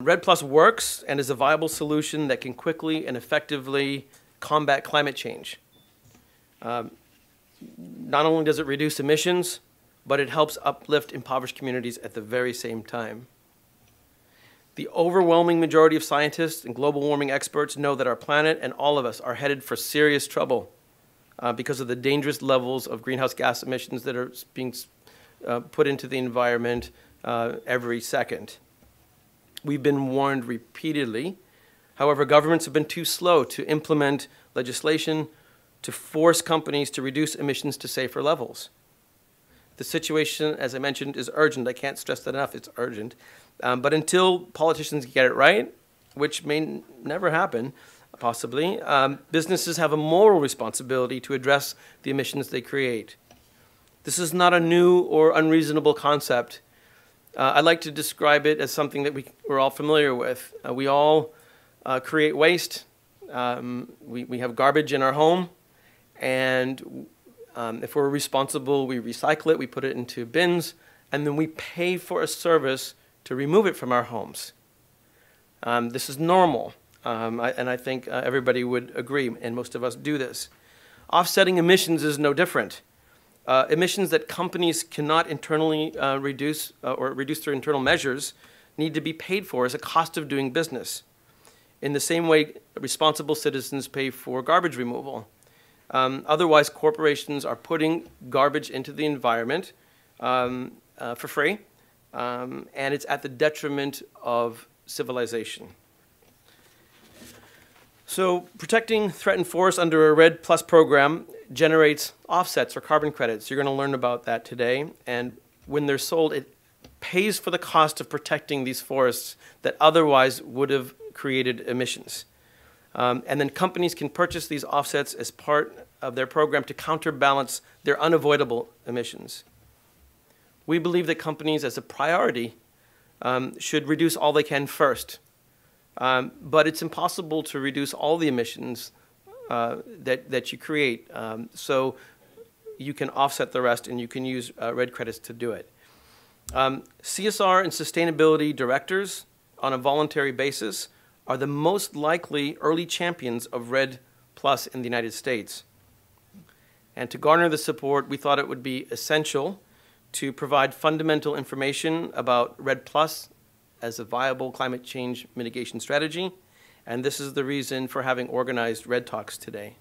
REDD Plus works and is a viable solution that can quickly and effectively combat climate change. Not only does it reduce emissions, but it helps uplift impoverished communities at the very same time. The overwhelming majority of scientists and global warming experts know that our planet and all of us are headed for serious trouble because of the dangerous levels of greenhouse gas emissions that are being put into the environment every second. We've been warned repeatedly. However, governments have been too slow to implement legislation to force companies to reduce emissions to safer levels. The situation, as I mentioned, is urgent. I can't stress that enough. It's urgent. But until politicians get it right, which may never happen, possibly, businesses have a moral responsibility to address the emissions they create. This is not a new or unreasonable concept. I like to describe it as something that we're all familiar with. We all create waste. We have garbage in our home, and if we're responsible, we recycle it, we put it into bins, and then we pay for a service to remove it from our homes. This is normal, and I think everybody would agree, and most of us do this. Offsetting emissions is no different. Emissions that companies cannot internally reduce or reduce through internal measures need to be paid for as a cost of doing business. In the same way, responsible citizens pay for garbage removal. Otherwise, corporations are putting garbage into the environment for free, and it's at the detriment of civilization. So protecting threatened forests under a REDD Plus program generates offsets or carbon credits. You're going to learn about that today. And when they're sold, it pays for the cost of protecting these forests that otherwise would have created emissions. And then companies can purchase these offsets as part of their program to counterbalance their unavoidable emissions. We believe that companies, as a priority, should reduce all they can first. But it's impossible to reduce all the emissions that you create. So you can offset the rest, and you can use REDD credits to do it. CSR and sustainability directors on a voluntary basis are the most likely early champions of REDD Plus in the United States. And to garner the support, we thought it would be essential to provide fundamental information about REDD Plus as a viable climate change mitigation strategy. And this is the reason for having organized REDD Talks today.